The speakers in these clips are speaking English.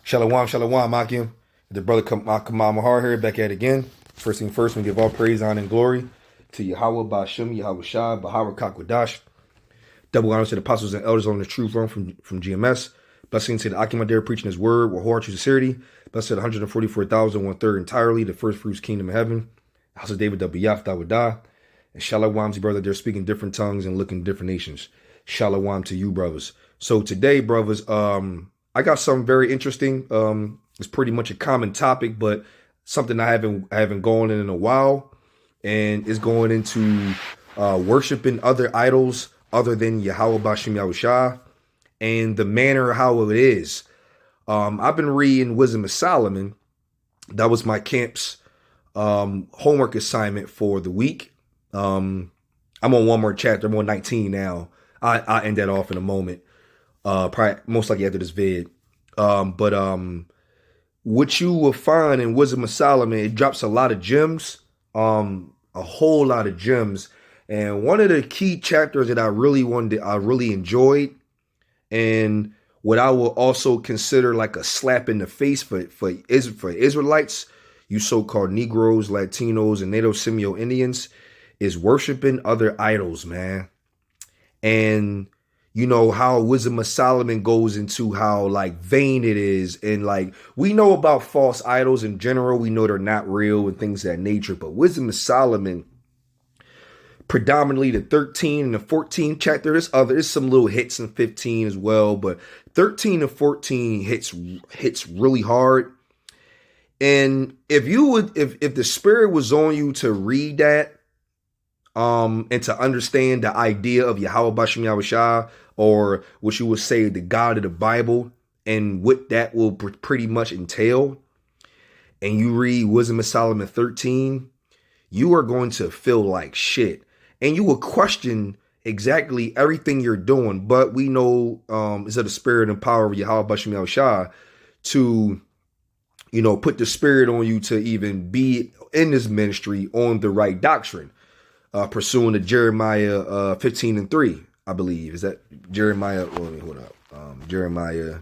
Shalom, shalom, Akim. The brother Kamal Mahar here, back at it again. First thing first, we give all praise, honor, and glory to Yahweh, Ba'ashem, Yahweh Shai, Bahara Kakwadash. Double honors to the apostles and elders on the true throne from GMS. Blessing to the Akim Adair preaching his word with whole true sincerity. Blessed to the 144,000, 1/3 entirely, the first fruits kingdom of heaven. House of David, Yaf, Dawadah. And shalom to brother, they're speaking different tongues and looking different nations. Shalom to you, brothers. So today, brothers, I got something very interesting. It's pretty much a common topic, but something I haven't gone in a while, and it's going into worshiping other idols other than Yahweh Bashim Yahushua, and the manner how it is. I've been reading Wisdom of Solomon. That was my camp's homework assignment for the week. I'm on one more chapter. I'm on 19 now. I end that off in a moment. Probably most likely after this vid. But what you will find in Wisdom of Solomon, it drops a lot of gems, a whole lot of gems. And one of the key chapters that I really enjoyed, and what I will also consider like a slap in the face for Israelites, you so-called Negroes, Latinos, and Native Semio Indians, is worshiping other idols, man. And you know how Wisdom of Solomon goes into how like vain it is. And like we know about false idols in general. We know they're not real and things of that nature. But Wisdom of Solomon, predominantly the 13 and the 14 chapter, there's some little hits in 15 as well. But 13 and 14 hits really hard. And if the spirit was on you to read that, and to understand the idea of Yahweh Bashim Yahushua, or what you would say the God of the Bible, and what that will pretty much entail, and you read Wisdom of Solomon 13, you are going to feel like shit. And you will question exactly everything you're doing. But we know it's of the spirit and power of Yahweh Bashim Yahushua to, put the spirit on you to even be in this ministry on the right doctrine. Pursuing the Jeremiah 15 and 3, I believe. Is that Jeremiah? Well, let me hold up. Jeremiah.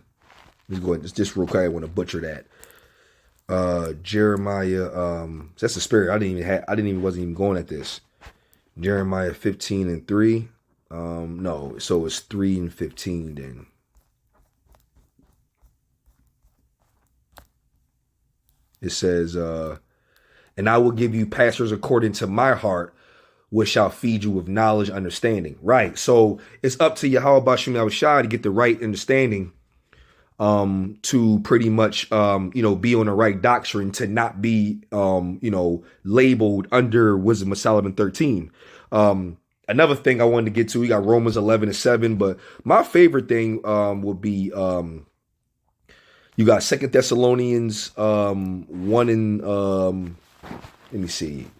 Let's go ahead. Just real quick. I want to butcher that. Jeremiah. That's the spirit. Wasn't even going at this. Jeremiah 15 and 3. No. So it's 3 and 15 then. It says, and I will give you pastors according to my heart, which shall feed you with knowledge, understanding. Right. So it's up to Yahweh Bashim Yahushua to get the right understanding, to pretty much, be on the right doctrine, to not be, labeled under Wisdom of Solomon 13. Another thing I wanted to get to, we got Romans 11 and 7, but my favorite thing, would be, you got 2 Thessalonians, 1 and, let me see.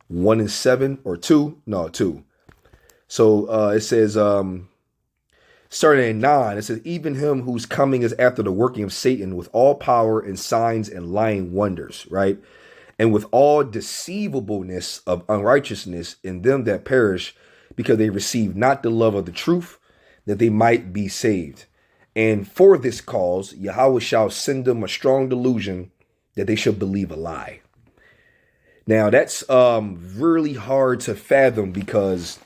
1 and 7 or 2? No, 2. So it says, starting at 9, it says, even him whose coming is after the working of Satan with all power and signs and lying wonders, right? And with all deceivableness of unrighteousness in them that perish, because they receive not the love of the truth, that they might be saved. And for this cause, Yahweh shall send them a strong delusion that they shall believe a lie. Now, that's really hard to fathom, because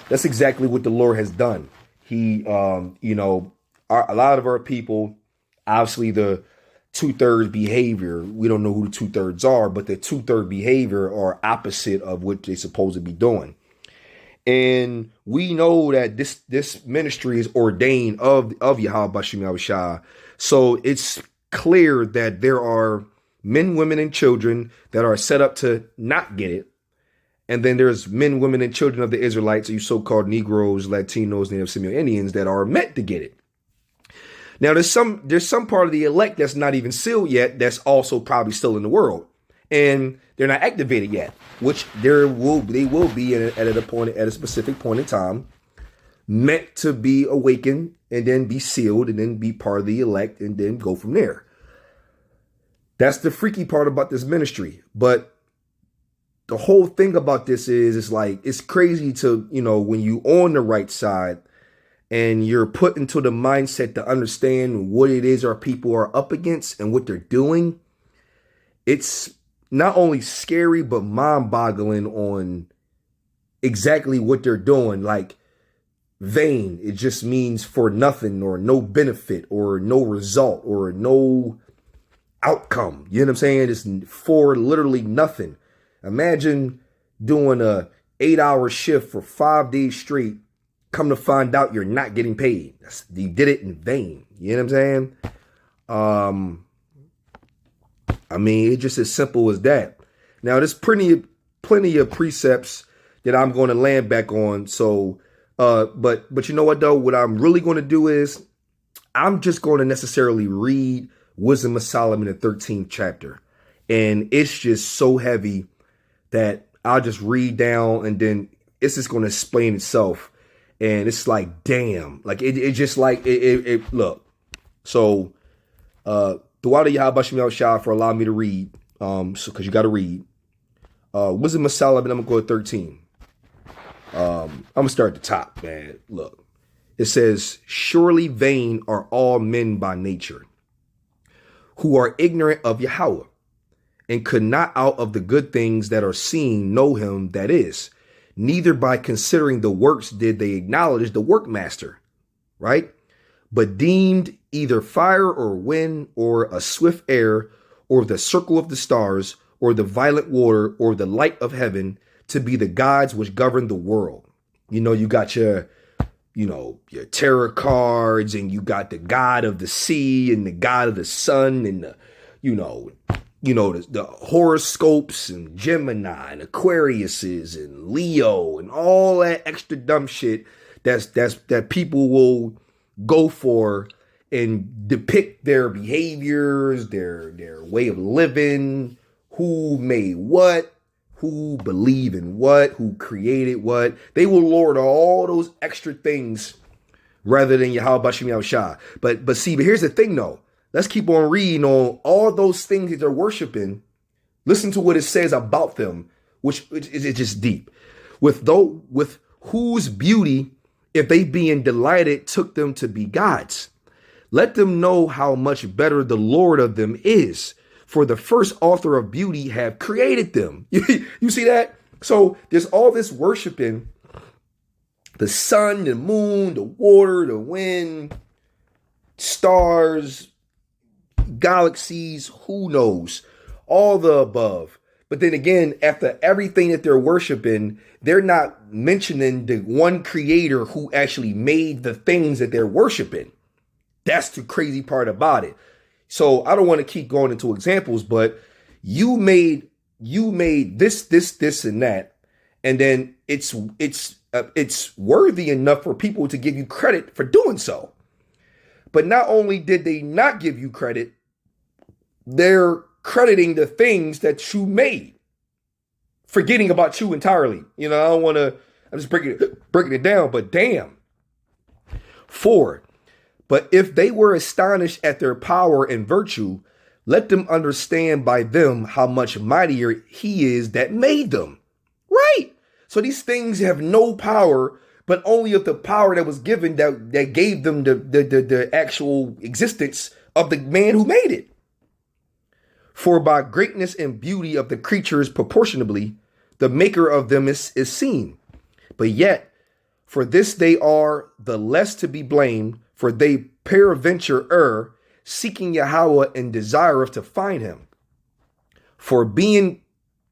that's exactly what the Lord has done. He, a lot of our people, obviously the 2/3 behavior, we don't know who the 2/3 are, but the 2/3 behavior are opposite of what they're supposed to be doing. And we know that this ministry is ordained of Yahweh Bashim Yahushua. So it's clear that there are men, women, and children that are set up to not get it. And then there's men, women, and children of the Israelites, you so-called Negroes, Latinos, Native Semio Indians, that are meant to get it. Now, there's some part of the elect that's not even sealed yet, that's also probably still in the world. And they're not activated yet, which they will be at a specific point in time, meant to be awakened and then be sealed and then be part of the elect and then go from there. That's the freaky part about this ministry. But the whole thing about this is like, it's crazy to, when you on the right side and you're put into the mindset to understand what it is our people are up against and what they're doing, it's not only scary, but mind-boggling on exactly what they're doing. Like, vain, it just means for nothing or no benefit or no result or no outcome. You know what I'm saying? It's for literally nothing. Imagine doing a 8-hour shift for 5 days straight. Come to find out you're not getting paid. You did it in vain. You know what I'm saying? I mean, it's just as simple as that. Now, there's plenty of precepts that I'm going to land back on. So, but you know what though? What I'm really going to do is I'm just going to necessarily read Wisdom of Solomon, the 13th chapter, and it's just so heavy that I'll just read down, and then it's just going to explain itself. And it's like, damn, like it just like it look. So, Dawada Yahweh Shem Shah for allowing me to read. So because you got to read. Wisdom of Solomon, I'm gonna go to 13. I'm gonna start at the top, man. Look, it says, surely vain are all men by nature, who are ignorant of Yahweh, and could not out of the good things that are seen know him that is. Neither by considering the works did they acknowledge the workmaster, right? But deemed either fire or wind or a swift air or the circle of the stars or the violent water or the light of heaven to be the gods which govern the world. You know, you got your tarot cards, and you got the god of the sea and the god of the sun, and the horoscopes and Gemini and Aquariuses and Leo and all that extra dumb shit that people will go for and depict their behaviors, their way of living, who made what, who believe in what, who created what. They will lord all those extra things rather than Yahweh Shem Shah. But here's the thing though. Let's keep on reading on all those things that they're worshiping. Listen to what it says about them, which is just deep. With whose beauty, if they being delighted, took them to be gods. Let them know how much better the Lord of them is. For the first author of beauty have created them. You see that? So there's all this worshiping the sun, the moon, the water, the wind, stars, galaxies, who knows, all the above. But then again, after everything that they're worshiping, they're not mentioning the one creator who actually made the things that they're worshiping. That's the crazy part about it. So I don't want to keep going into examples, but you made this, and that, and then it's worthy enough for people to give you credit for doing so. But not only did they not give you credit, they're crediting the things that you made, forgetting about you entirely. You know, I'm just breaking it down, but damn. 4. But if they were astonished at their power and virtue, let them understand by them how much mightier he is that made them. Right. So these things have no power, but only of the power that was given that gave them the actual existence of the man who made it. For by greatness and beauty of the creatures proportionably, the maker of them is seen. But yet, for this they are the less to be blamed, for they peradventure err, seeking Yahweh and desireth to find him. For being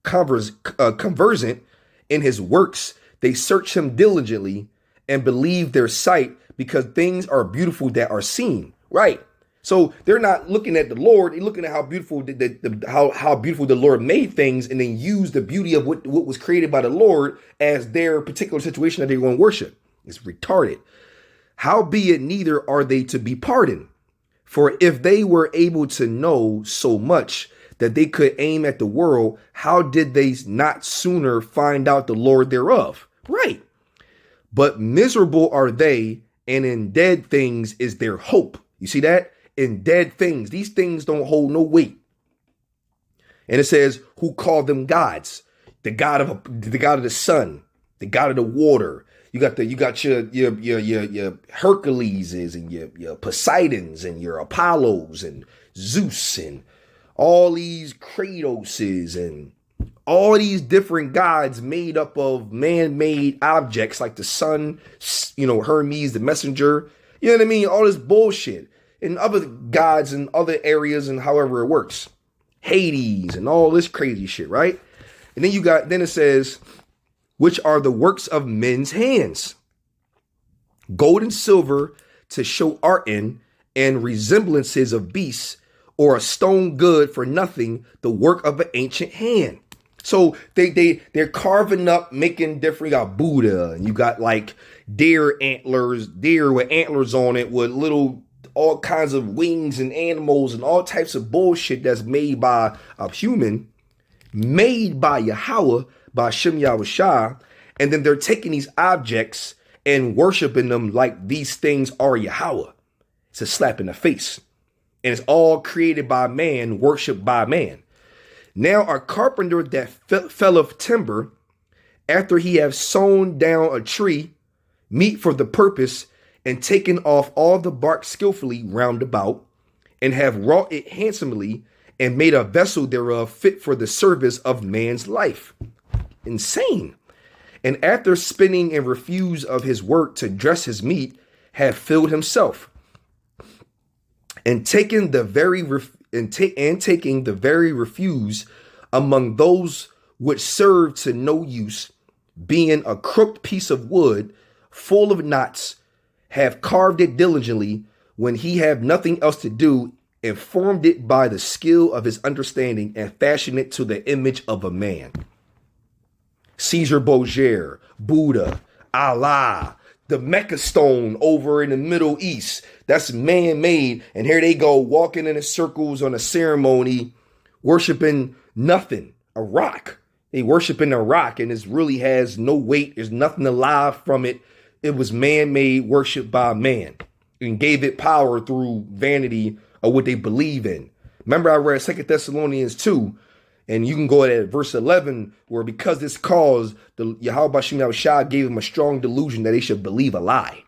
conversant in his works, they search him diligently and believe their sight, because things are beautiful that are seen. Right. So they're not looking at the Lord, they're looking at how beautiful how beautiful the Lord made things, and then use the beauty of what was created by the Lord as their particular situation that they're going to worship. It's retarded. Howbeit neither are they to be pardoned. For if they were able to know so much that they could aim at the world, how did they not sooner find out the Lord thereof? Right. But miserable are they, and in dead things is their hope. You see that? In dead things. These things don't hold no weight. And it says, who call them gods? The god of the sun, the god of the water, your Herculeses and your Poseidons and your Apollos and Zeus and all these Kratoses and all these different gods made up of man-made objects like the sun, Hermes, the messenger, you know what I mean? All this bullshit. And other gods in other areas and however it works. Hades and all this crazy shit, right? And then it says, which are the works of men's hands. Gold and silver to show art in, and resemblances of beasts, or a stone good for nothing, the work of an ancient hand. So they're carving up, making different. You got Buddha, and you got like deer with antlers on it, with little all kinds of wings and animals and all types of bullshit that's made by a human, made by Yahweh, by Shem Yahushua, and then they're taking these objects and worshiping them like these things are Yahweh. It's a slap in the face. And it's all created by man, worshipped by man. Now a carpenter that fell of timber, after he have sawn down a tree, meet for the purpose, and taken off all the bark skillfully round about, and have wrought it handsomely, and made a vessel thereof fit for the service of man's life. Insane. And after spinning and refuse of his work to dress his meat, have filled himself, and taking the very refuse among those which serve to no use, being a crooked piece of wood full of knots, have carved it diligently when he have nothing else to do, and formed it by the skill of his understanding, and fashioned it to the image of a man. Caesar Borgia, Buddha, Allah, the Mecca stone over in the Middle East, that's man-made, and here they go walking in circles on a ceremony, worshiping nothing, a rock. They worshiping a rock, and it really has no weight. There's nothing alive from it. It was man-made, worshipped by man, and gave it power through vanity of what they believe in. Remember, I read 2 Thessalonians 2, and you can go at verse 11, where because this cause, the Yahweh Shem Yahushua gave them a strong delusion that they should believe a lie.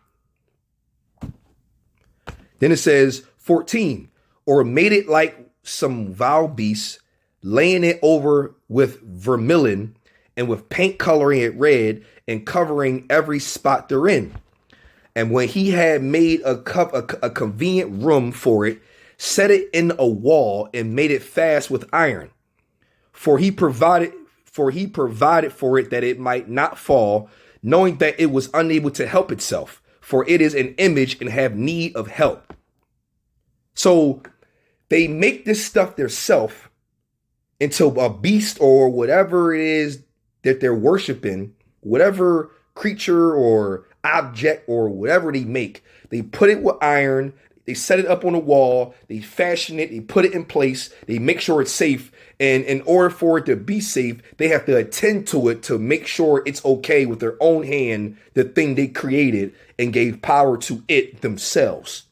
Then it says 14, or made it like some vile beast, laying it over with vermilion, and with paint coloring it red, and covering every spot therein. And when he had made a convenient room for it, set it in a wall, and made it fast with iron. For he provided for it that it might not fall, knowing that it was unable to help itself, for it is an image and have need of help. So they make this stuff themselves into a beast or whatever it is that they're worshiping, whatever creature or object or whatever they make. They put it with iron, they set it up on a wall, they fashion it, they put it in place, they make sure it's safe. And in order for it to be safe, they have to attend to it to make sure it's okay with their own hand, the thing they created and gave power to it themselves.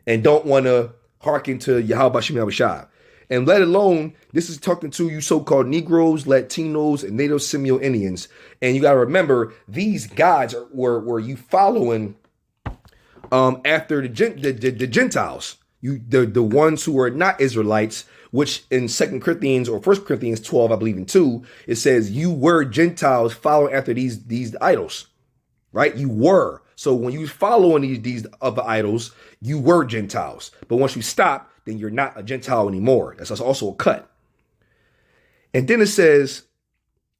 And don't want to hearken to Yahweh Shem Yahushua. And let alone, this is talking to you so-called Negroes, Latinos, and Native Seminole Indians. And you got to remember, these gods were you following after the Gentiles, the ones who are not Israelites, which in 2 Corinthians or 1 Corinthians 12, I believe in 2, it says you were Gentiles following after these idols, right? You were. So when you following these other idols, you were Gentiles. But once you stop, then you're not a Gentile anymore. That's also a cut. And then it says,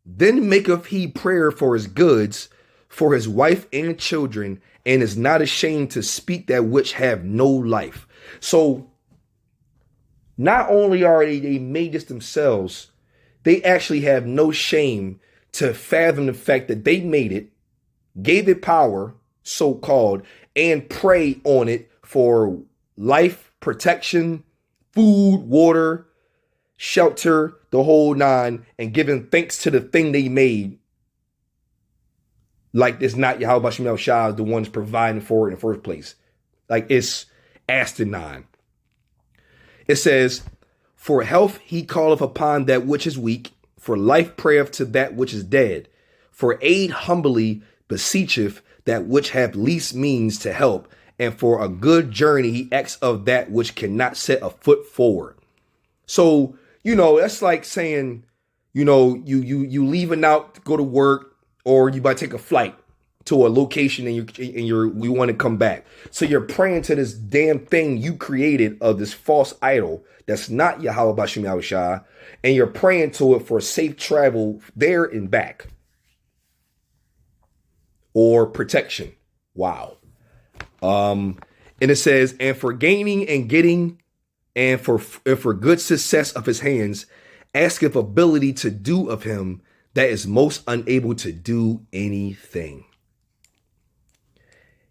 then maketh he prayer for his goods, for his wife and children, and is not ashamed to speak that which have no life. So not only are they made this themselves, they actually have no shame to fathom the fact that they made it, gave it power, so-called, and pray on it for life, protection, food, water, shelter, the whole nine, and giving thanks to the thing they made. Like it's not Yahweh Shem Yahushua, the ones providing for it in the first place. Like it's asinine. It says, for health he calleth upon that which is weak, for life prayeth to that which is dead, for aid humbly beseecheth that which hath least means to help, and for a good journey he acts of that which cannot set a foot forward. So, that's like saying, you leaving out to go to work, or you might take a flight to a location and we want to come back. So you're praying to this damn thing you created of this false idol that's not Yahweh Bashem Yahushua, and you're praying to it for safe travel there and back, or protection. Wow. And it says, and for gaining and getting, and for good success of his hands, asketh ability to do of him that is most unable to do anything.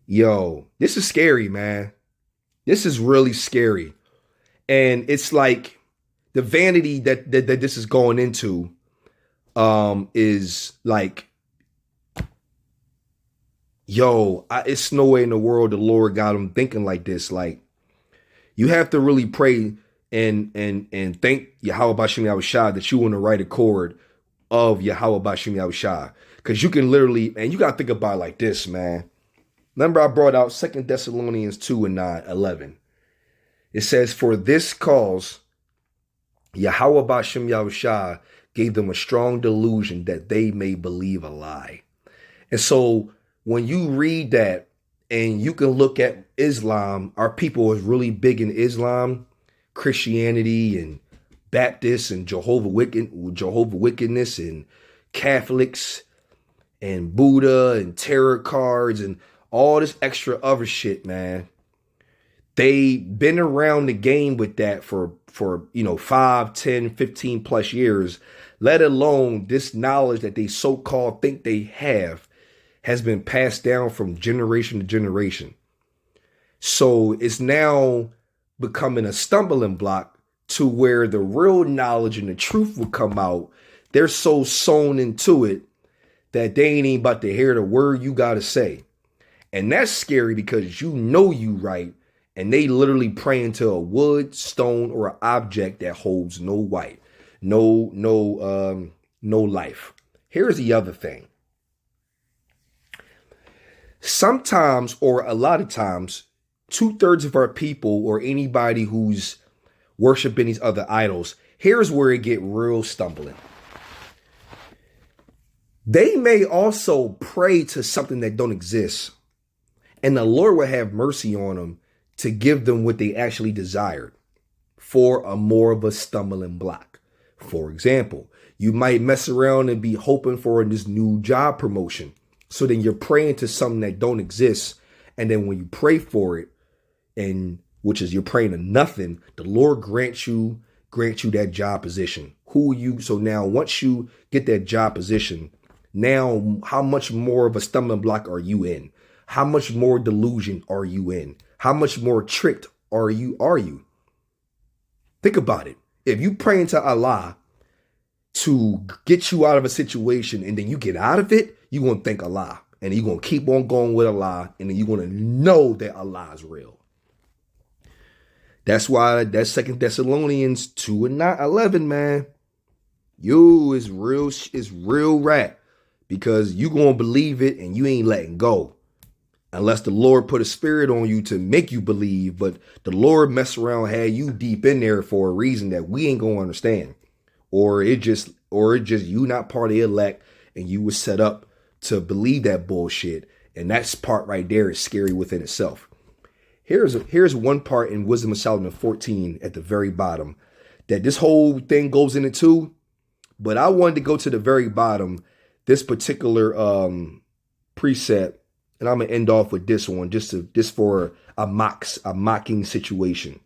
Yo, this is scary, man. This is really scary. And it's like the vanity that this is going into is like, it's no way in the world the Lord got him thinking like this. Like, you have to really pray and thank Yahweh Bashem Yahushua that you on the right accord of Yahweh Bashem Yahushua. Because you can literally, and you got to think about it like this, man. Remember I brought out 2 Thessalonians 2:11. It says, for this cause Yahweh Bashem Yahushua gave them a strong delusion that they may believe a lie. And so when you read that, and you can look at Islam, our people is really big in Islam, Christianity and Baptists and Jehovah Wickedness and Catholics and Buddha and tarot cards and all this extra other shit, man. They been around the game with that for 5, 10, 15 plus years, let alone this knowledge that they so-called think they have has been passed down from generation to generation. So it's now becoming a stumbling block to where the real knowledge and the truth will come out. They're so sewn into it that they ain't even about to hear the word you got to say. And that's scary because you right, and they literally praying to a wood, stone, or an object that holds no weight, no life. Here's the other thing. Sometimes, or a lot of times, 2/3 of our people or anybody who's worshiping these other idols, here's where it get real stumbling. They may also pray to something that don't exist, and the Lord will have mercy on them to give them what they actually desired for a more of a stumbling block. For example, you might mess around and be hoping for this new job promotion. So then you're praying to something that don't exist. And then when you pray for it, and which is you're praying to nothing, the Lord grant you that job position. Who are you? So now once you get that job position, now how much more of a stumbling block are you in? How much more delusion are you in? How much more tricked are you? Think about it. If you praying to Allah to get you out of a situation and then you get out of it, you're going to thank Allah. And you're going to keep on going with Allah. And then you're going to know that Allah is real. That's why that's 2 Thessalonians 2:11, man. Is real rap. Because you going to believe it and you ain't letting go. Unless the Lord put a spirit on you to make you believe. But the Lord mess around, had you deep in there for a reason that we ain't going to understand. Or it just you not part of the elect and you was set up to believe that bullshit. And that part right there is scary within itself. Here's one part in Wisdom of Solomon 14 at the very bottom that this whole thing goes into too. But I wanted to go to the very bottom, this particular precept, and I'm gonna end off with this one just for a mocking situation.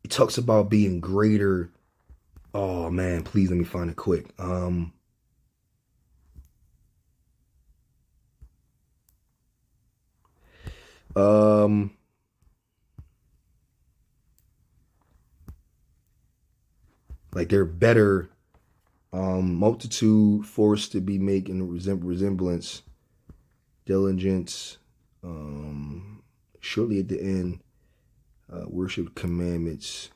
It talks about being greater. Oh man, please let me find it quick. Like they're better. Multitude forced to be making resemblance, diligence. Shortly at the end, worship commandments.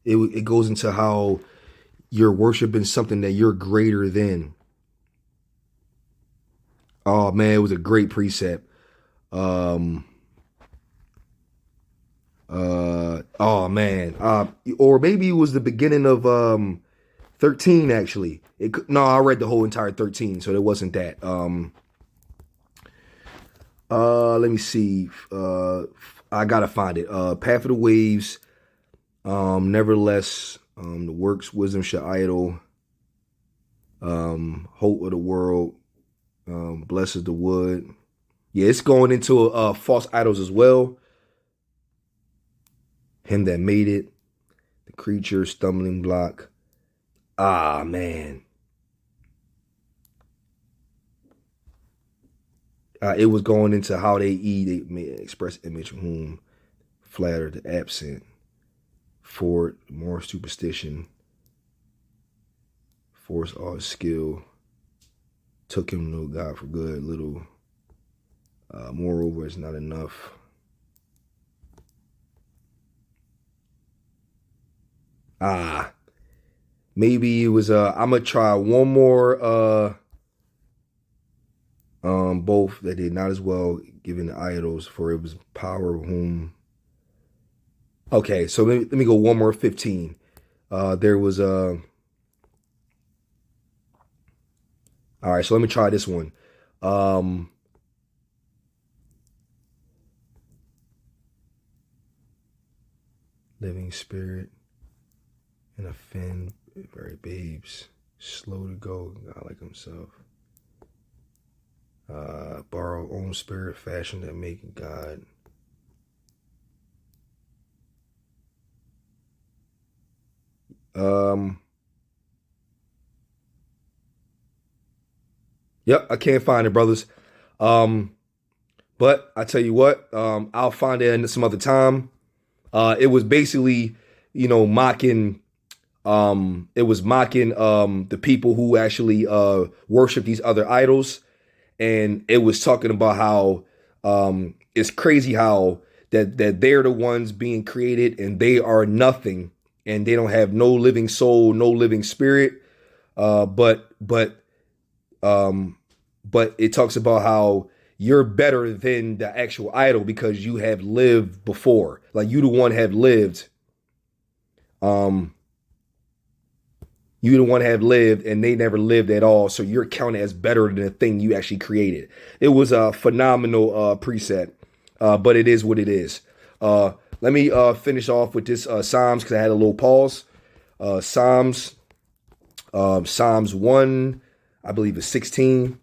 It goes into how you're worshiping something that you're greater than. Oh man, it was a great precept. Oh man. Or maybe it was the beginning of 13 actually. No, I read the whole entire 13, so it wasn't that. Let me see. I gotta find it. Path of the Waves. Nevertheless, the works, wisdom shall idle. Hope of the world. Blessed the wood. Yeah, it's going into false idols as well. Him that made it. The creature, stumbling block. Ah, man. It was going into how they eat. They may express image whom flatter the absent. Fort, more superstition. Force all skill. Took him to God for good. Little. Moreover, it's not enough. Maybe it was I'm gonna try one more both that did not as well given the idols, for it was power of whom. Okay, so let me go one more 15. There was all right, so let me try this one. Living spirit and offend very babes, slow to go, God like himself. Borrow own spirit, fashion that make God. Yep, I can't find it, brothers. But I tell you what, I'll find it some other time. It was basically, mocking. It was mocking the people who actually worship these other idols, and it was talking about how it's crazy how that they're the ones being created and they are nothing, and they don't have no living soul, no living spirit. But it talks about how you're better than the actual idol because you have lived before. Like you the one have lived. You the one have lived and they never lived at all. So you're counted as better than the thing you actually created. It was a phenomenal preset. But it is what it is. Let me finish off with this Psalms because I had a little pause. Psalms 1, I believe is 16.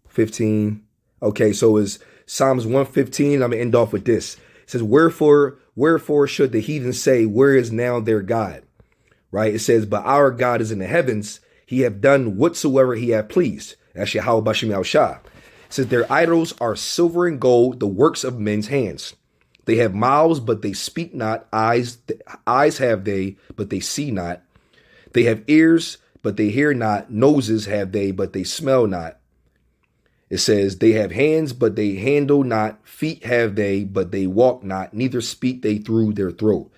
15. Okay, so it's Psalms 115. I'm gonna end off with this. It says, Wherefore should the heathen say, where is now their God? Right? It says, but our God is in the heavens. He have done whatsoever he have pleased. That's Yahweh Bashem Yahushua. It says, their idols are silver and gold, the works of men's hands. They have mouths, but they speak not. Eyes have they, but they see not. They have ears, but they hear not. Noses have they, but they smell not. It says, they have hands, but they handle not. Feet have they, but they walk not. Neither speak they through their throat.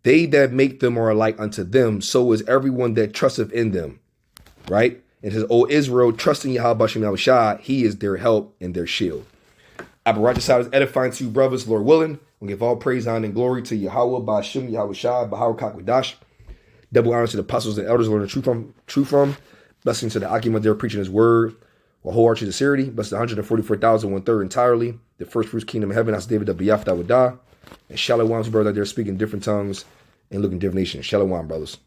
They that make them are alike unto them. So is everyone that trusteth in them. Right? It says, O Israel, trust in Yahweh Bashem Yahushua. He is their help and their shield. Abarachasad is edifying to you, brothers, Lord willing. We'll give all praise, honor, and glory to Yahweh Bashem Yahushua, Bahar Kakwadash. Double honor to the apostles and elders learning truth from. Blessing to the Akim there preaching his word. With whole-hearted sincerity. Blessed 144,000, 1/3 entirely. The first fruits kingdom of heaven. That's David the Biyaf Dawadah. And Shalom to brothers out there speaking different tongues and looking different nations. Shalom, brothers.